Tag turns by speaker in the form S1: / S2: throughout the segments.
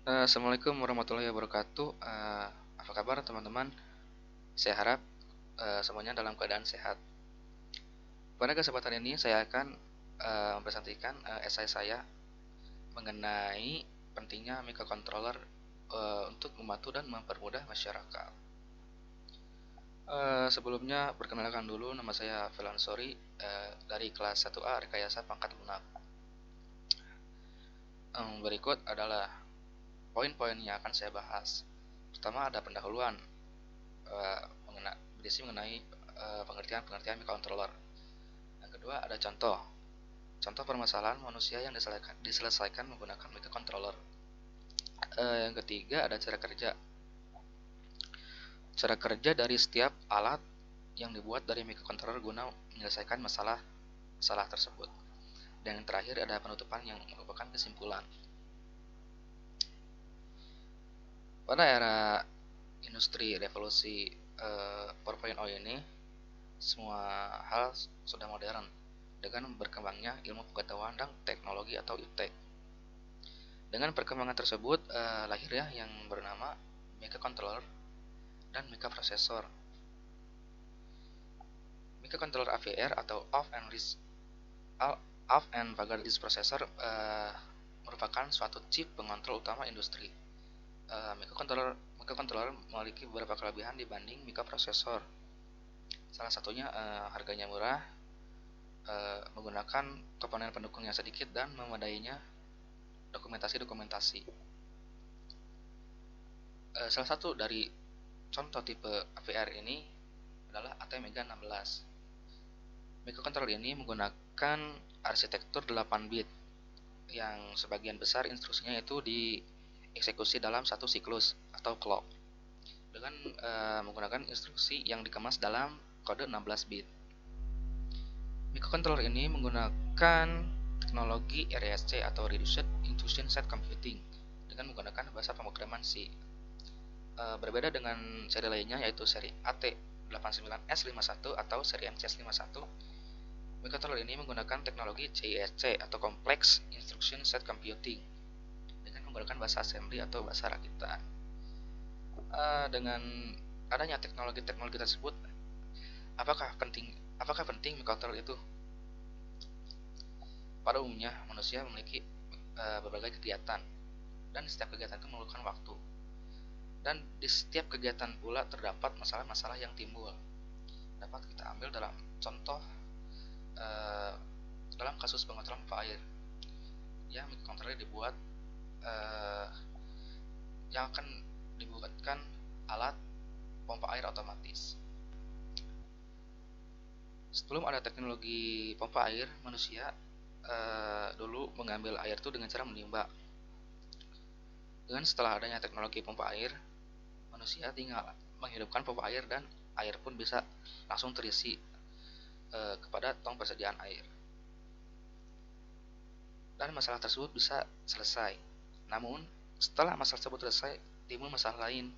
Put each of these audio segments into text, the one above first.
S1: Assalamualaikum warahmatullahi wabarakatuh. Apa kabar teman-teman? Saya harap semuanya dalam keadaan sehat. Pada kesempatan ini saya akan mempresentasikan esai saya mengenai pentingnya microcontroller untuk membantu dan mempermudah masyarakat. Sebelumnya perkenalkan dulu, nama saya Felansori dari kelas 1A Rekayasa Pangkat Lunak. Berikut adalah poin-poin yang akan saya bahas. Pertama ada pendahuluan uh, berisi mengenai pengertian microcontroller. Yang kedua ada contoh permasalahan manusia yang diselesaikan menggunakan microcontroller. Yang ketiga ada cara kerja dari setiap alat yang dibuat dari microcontroller guna menyelesaikan masalah tersebut. Dan yang terakhir ada penutupan yang merupakan kesimpulan. Pada era industri revolusi 4.0 ini, semua hal sudah modern dengan berkembangnya ilmu pengetahuan dan teknologi atau IPTEK. Dengan perkembangan tersebut lahir ya yang bernama microcontroller dan microprocessor. Microcontroller AVR atau Off and Vagar Disk Processor merupakan suatu chip pengontrol utama industri. Microcontroller memiliki beberapa kelebihan dibanding microprocessor. Salah satunya harganya murah, menggunakan komponen pendukung yang sedikit dan memadainya dokumentasi. Salah satu dari contoh tipe AVR ini adalah ATmega 16. Microcontroller ini menggunakan arsitektur 8 bit yang sebagian besar instruksinya itu dieksekusi dalam satu siklus atau clock dengan menggunakan instruksi yang dikemas dalam kode 16 bit. Microcontroller ini menggunakan teknologi RISC atau Reduced Instruction Set Computing dengan menggunakan bahasa pemrograman C. Berbeda dengan seri lainnya yaitu seri AT89S51 atau seri MCS51, microcontroller ini menggunakan teknologi CISC atau Complex Instruction Set Computing dengan menggunakan bahasa assembly atau bahasa rakitan. Dengan adanya teknologi tersebut, apakah penting microcontroller itu? Pada umumnya manusia memiliki berbagai kegiatan dan setiap kegiatan itu memerlukan waktu. Dan di setiap kegiatan pula terdapat masalah-masalah yang timbul. Dapat kita ambil dalam contoh dalam kasus pengontrolan pompa air. Ya, microcontroller dibuat yang akan dibuatkan alat pompa air otomatis. Sebelum ada teknologi pompa air, manusia dulu mengambil air itu dengan cara menimba. Dengan setelah adanya teknologi pompa air, manusia tinggal menghidupkan pompa air dan air pun bisa langsung terisi kepada tong persediaan air. Dan masalah tersebut bisa selesai. Namun, setelah masalah tersebut selesai, timbul masalah lain.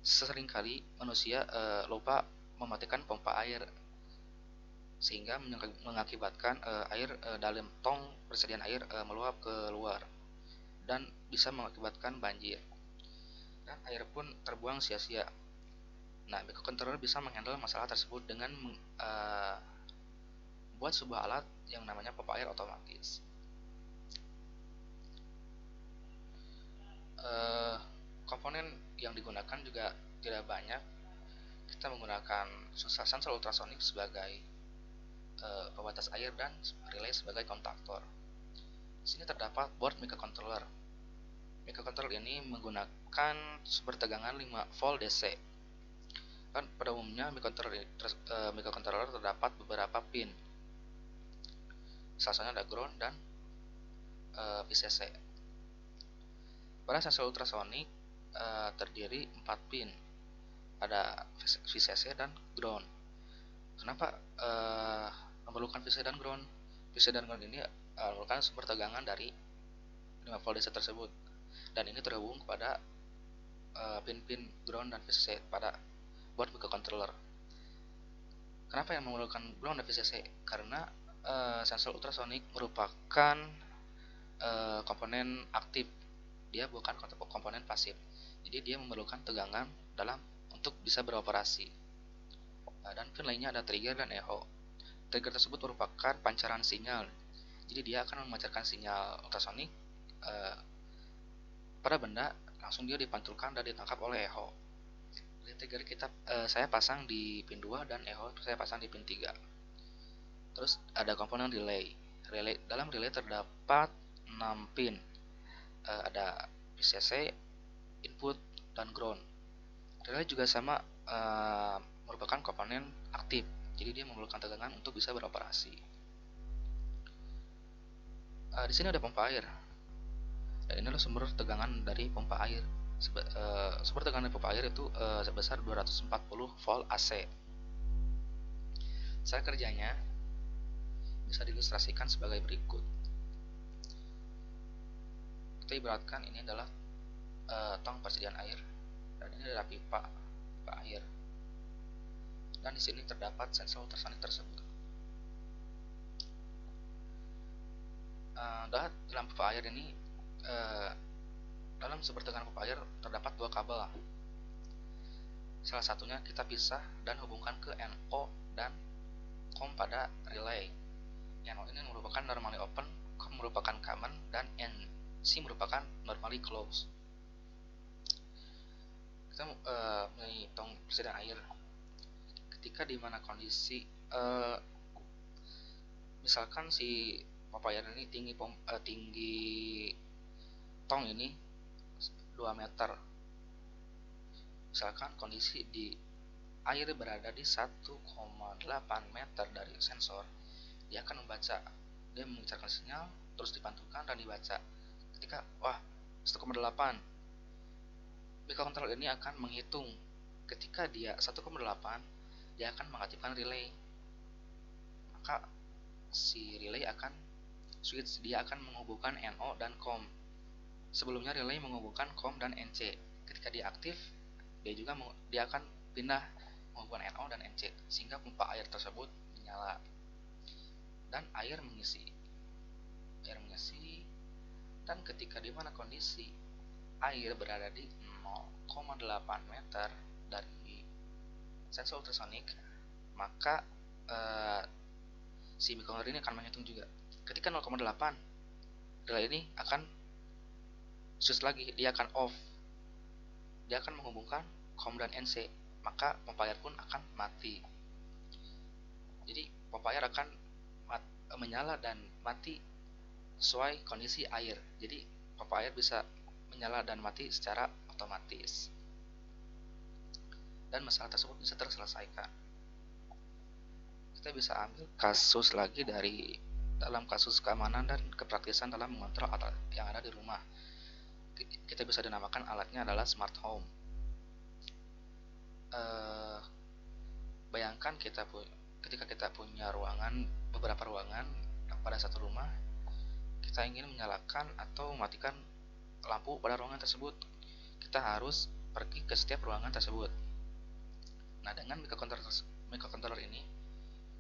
S1: Seringkali manusia lupa mematikan pompa air sehingga mengakibatkan air dalam tong persediaan air meluap keluar dan bisa mengakibatkan banjir. Dan air pun terbuang sia-sia. Nah, microcontroller bisa menghandle masalah tersebut dengan membuat sebuah alat yang namanya pompa air otomatis. Komponen yang digunakan juga tidak banyak. Kita menggunakan sensor ultrasonik sebagai pembatas air dan relay sebagai kontaktor. Di sini terdapat board microcontroller. Microcontroller ini menggunakan sumber tegangan 5 volt DC. Dan pada umumnya microcontroller terdapat beberapa pin. Salah satunya ada ground dan VCC. Pada sensor ultrasonik terdiri 4 pin. Ada VCC dan ground. Kenapa memerlukan VCC dan ground? VCC dan ground ini merupakan sumber tegangan dari 5 volt DC tersebut. Dan ini terhubung kepada pin-pin ground dan VCC pada board microcontroller. Kenapa yang memerlukan ground dan VCC? Karena sensor ultrasonik merupakan komponen aktif dia bukan komponen pasif. Jadi dia memerlukan tegangan untuk bisa beroperasi. Dan pin lainnya ada trigger dan echo. Trigger tersebut merupakan pancaran sinyal. Jadi dia akan memancarkan sinyal ultrasonik pada benda, langsung dia dipantulkan dan ditangkap oleh echo. Jadi trigger saya pasang di pin 2 dan echo saya pasang di pin 3. Terus ada komponen relay. Dalam relay terdapat 6 pin. Ada VCC, input, dan ground. Relay juga sama, merupakan komponen aktif. Jadi dia memerlukan tegangan untuk bisa beroperasi. Di sini ada pompa air. Dan inilah sumber tegangan dari pompa air. Sumber tegangan dari pompa air itu sebesar 240 volt AC. Cara kerjanya bisa diilustrasikan sebagai berikut. Kita ibaratkan ini adalah tong persediaan air, dan ini adalah pipa air. Dan di sini terdapat sensor ultrasonik tersebut. Dalam pipa air ini, dalam sumber tegangan pipa air terdapat 2 kabel. Salah satunya kita pisah dan hubungkan ke NO dan COM pada relay. NO ini merupakan normally open, COM merupakan common, dan NC merupakan normally closed. Kita mengenai tong persediaan air. Ketika di mana kondisi misalkan si pompa air ini tinggi tong ini 2 meter. Misalkan kondisi di air berada di 1,8 meter dari sensor, dia akan membaca, dia mengeluarkan sinyal terus dipantulkan dan dibaca. Ketika 1,8, microcontroller ini akan menghitung. Ketika dia 1,8, dia akan mengaktifkan relay. Maka si relay akan switch, dia akan menghubungkan NO dan COM. Sebelumnya relay menghubungkan COM dan NC. Ketika dia aktif, dia akan pindah menghubungkan NO dan NC, sehingga pompa air tersebut menyala dan air mengisi. Dan ketika di mana kondisi air berada di 0,8 meter dari sensor ultrasonik, maka si microcontroller ini akan menghitung juga. Ketika 0,8, relay ini akan switch lagi, dia akan off. Dia akan menghubungkan COM dan NC, maka pompa air pun akan mati. Jadi pompa air akan menyala dan mati sesuai kondisi air. Jadi pompa air bisa menyala dan mati secara otomatis. Dan masalah tersebut bisa terselesaikan. Kita bisa ambil kasus lagi dalam kasus keamanan dan kepraktisan dalam mengontrol alat yang ada di rumah. Kita bisa dinamakan alatnya adalah smart home. Bayangkan ketika kita punya beberapa ruangan pada satu rumah, kita ingin menyalakan atau mematikan lampu pada ruangan tersebut. Kita harus pergi ke setiap ruangan tersebut. Nah, dengan microcontroller ini,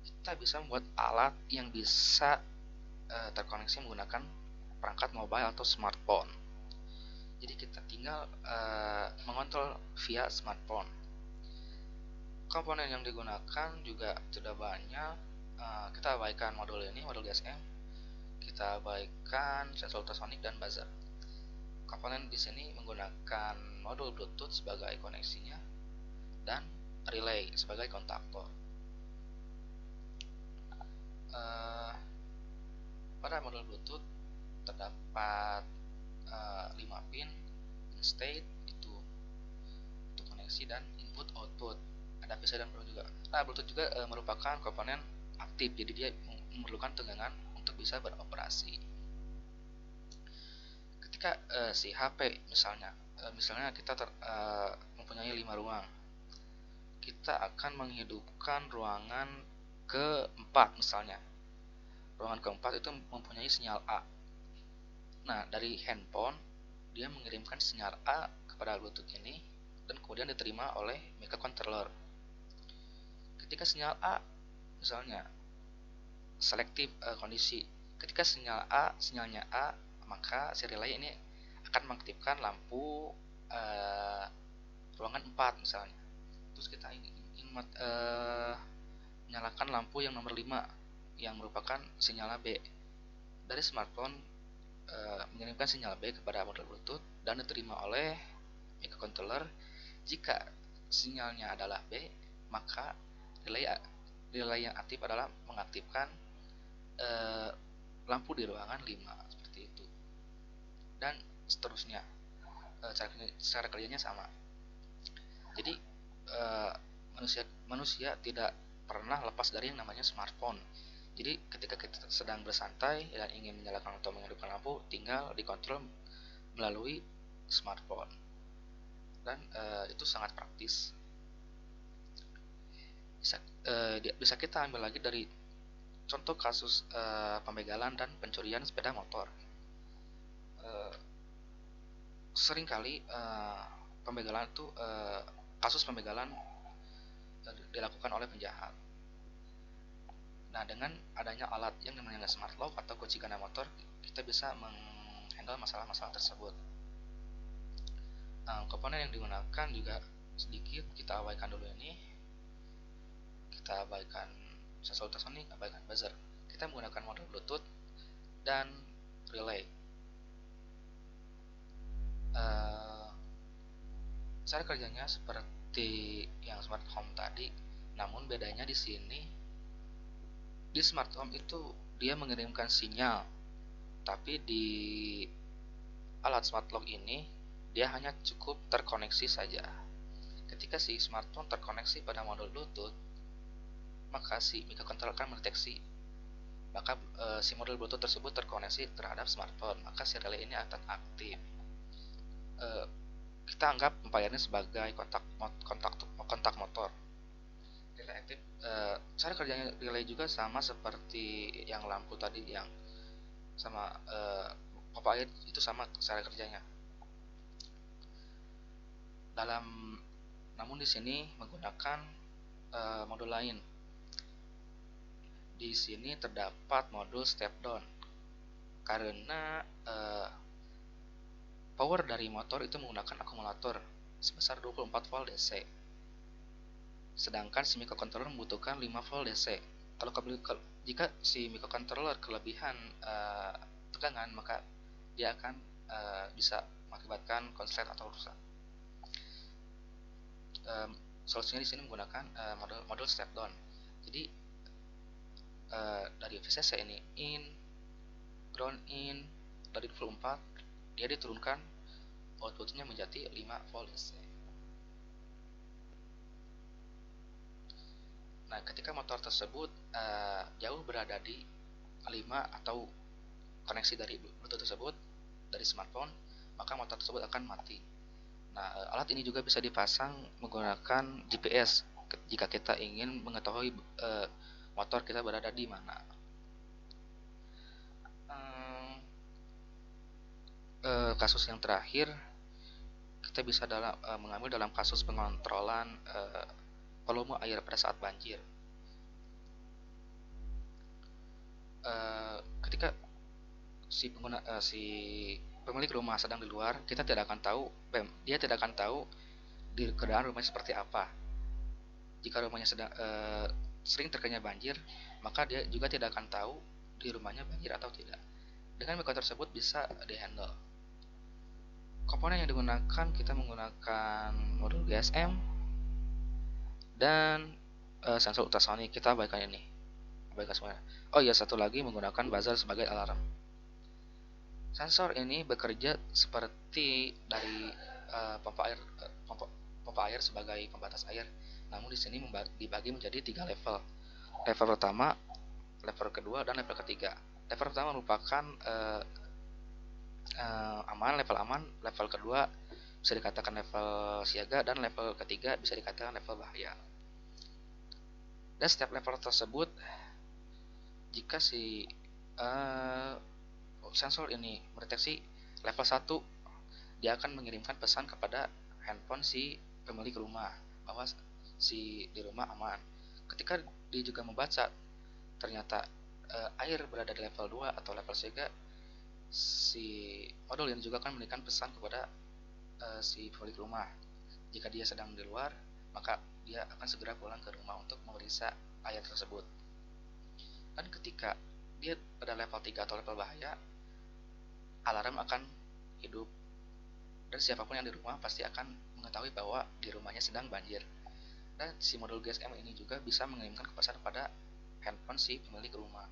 S1: kita bisa membuat alat yang bisa terkoneksi menggunakan perangkat mobile atau smartphone. Jadi kita tinggal mengontrol via smartphone. Komponen yang digunakan juga tidak banyak. Kita abaikan modul GSM. Kita abaikan sensor ultrasonik dan buzzer. Komponen di sini menggunakan modul Bluetooth sebagai koneksinya dan relay sebagai kontaktor. Pada modul Bluetooth terdapat 5 pin state, itu untuk koneksi dan input output. Ada PC dan ground juga. Nah, Bluetooth juga merupakan komponen aktif, jadi dia memerlukan tegangan untuk bisa beroperasi. Ketika si HP misalnya kita mempunyai 5 ruang, kita akan menghidupkan ruangan keempat misalnya. Ruangan keempat itu mempunyai sinyal A. Nah, dari handphone dia mengirimkan sinyal A kepada Bluetooth ini dan kemudian diterima oleh microcontroller. Ketika sinyal A misalnya selektif kondisi, ketika sinyalnya A, maka si relay ini akan mengaktifkan lampu ruangan 4 misalnya. Terus kita ingin menyalakan lampu yang nomor 5 yang merupakan sinyal B. Dari smartphone mengirimkan sinyal B kepada modul Bluetooth dan diterima oleh microcontroller. Jika sinyalnya adalah B, maka relay yang aktif adalah mengaktifkan lampu di ruangan 5 seperti itu. Dan seterusnya. Cara kerjanya sama. Jadi manusia tidak pernah lepas dari yang namanya smartphone. Jadi ketika kita sedang bersantai dan ingin menyalakan atau menghidupkan lampu, tinggal dikontrol melalui smartphone. Dan itu sangat praktis. Bisa kita ambil lagi dari contoh kasus pembegalan dan pencurian sepeda motor. Seringkali pembegalan itu kasus pembegalan dilakukan oleh penjahat. Nah, dengan adanya alat yang namanya smart lock atau kunci ganda motor, kita bisa menghandle masalah-masalah tersebut. Nah, komponen yang digunakan juga sedikit kita abaikan dulu ini. Kita abaikan sensor ultrasonic, abaikan buzzer. Kita menggunakan modul Bluetooth dan relay. Cara kerjanya seperti yang smart home tadi, namun bedanya di sini di smart home itu dia mengirimkan sinyal, tapi di alat smart lock ini dia hanya cukup terkoneksi saja. Ketika si smartphone terkoneksi pada modul Bluetooth, maka si microcontroller akan mendeteksi maka si modul Bluetooth tersebut terkoneksi terhadap smartphone, maka si relay ini akan aktif. Kita anggap umpamanya sebagai kontak motor. Relay aktif. Cara kerjanya relay juga sama seperti yang lampu tadi, yang sama pop air itu sama cara kerjanya. Namun di sini menggunakan modul lain. Di sini terdapat modul step down karena power dari motor itu menggunakan akumulator sebesar 24 volt DC. Sedangkan si microcontroller membutuhkan 5 volt DC. Jika si microcontroller kelebihan tegangan, maka dia akan bisa mengakibatkan konslet atau rusak. Solusinya di sini menggunakan modul step down. Jadi dari VCC ini ground in dari 24 dia diturunkan outputnya menjadi 5 volt DC. Nah, ketika motor tersebut jauh berada di 5 atau koneksi dari Bluetooth tersebut dari smartphone, maka motor tersebut akan mati. Nah, alat ini juga bisa dipasang menggunakan GPS jika kita ingin mengetahui motor kita berada di mana. Kasus yang terakhir kita bisa mengambil dalam kasus pengontrolan volume air pada saat banjir. Ketika si pemilik rumah sedang di luar, dia tidak akan tahu di keadaan rumahnya seperti apa. Jika rumahnya sedang sering terkena banjir, maka dia juga tidak akan tahu di rumahnya banjir atau tidak. Dengan microcontroller tersebut bisa dihandle. Komponen yang digunakan, kita menggunakan modul GSM dan sensor ultrasonic. Kita abaikan semuanya. Oh iya, satu lagi menggunakan buzzer sebagai alarm. Sensor ini bekerja seperti dari pompa air sebagai pembatas air. Namun di sini dibagi menjadi 3 level. Level pertama, level kedua, dan level ketiga. Level pertama merupakan level aman, level kedua bisa dikatakan level siaga, dan level ketiga bisa dikatakan level bahaya. Dan setiap level tersebut, jika si sensor ini mendeteksi level 1, dia akan mengirimkan pesan kepada handphone si pemilik rumah bahwa si di rumah aman. Ketika dia juga membaca ternyata air berada di level 2 atau level siaga, si modul ini juga akan memberikan pesan kepada si pemilik rumah. Jika dia sedang di luar, maka dia akan segera pulang ke rumah untuk memeriksa ayat tersebut. Dan ketika dia pada level 3 atau level bahaya, alarm akan hidup, dan siapapun yang di rumah pasti akan mengetahui bahwa di rumahnya sedang banjir. Dan si modul GSM ini juga bisa mengirimkan pesan pada handphone si pemilik rumah.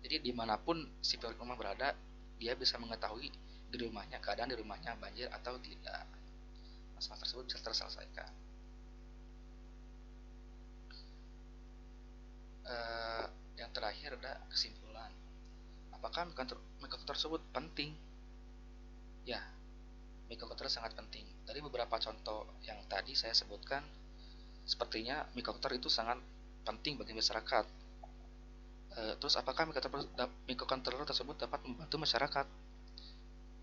S1: Jadi dimanapun si pemilik rumah berada, dia bisa mengetahui di rumahnya, keadaan di rumahnya banjir atau tidak. Masalah tersebut bisa terselesaikan. Yang terakhir ada kesimpulan. Apakah microcontroller tersebut penting? Ya, microcontroller sangat penting. Dari beberapa contoh yang tadi saya sebutkan, sepertinya microcontroller itu sangat penting bagi masyarakat. Terus apakah microcontroller tersebut dapat membantu masyarakat?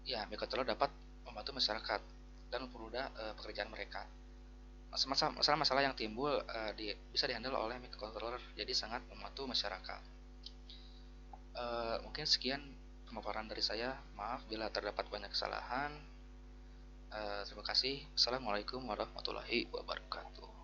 S1: Ya, microcontroller dapat membantu masyarakat dan mempermudah pekerjaan mereka. Masalah-masalah yang timbul bisa dihandle oleh microcontroller, jadi sangat membantu masyarakat. Mungkin sekian pemaparan dari saya. Maaf bila terdapat banyak kesalahan. Terima kasih. Assalamualaikum warahmatullahi wabarakatuh.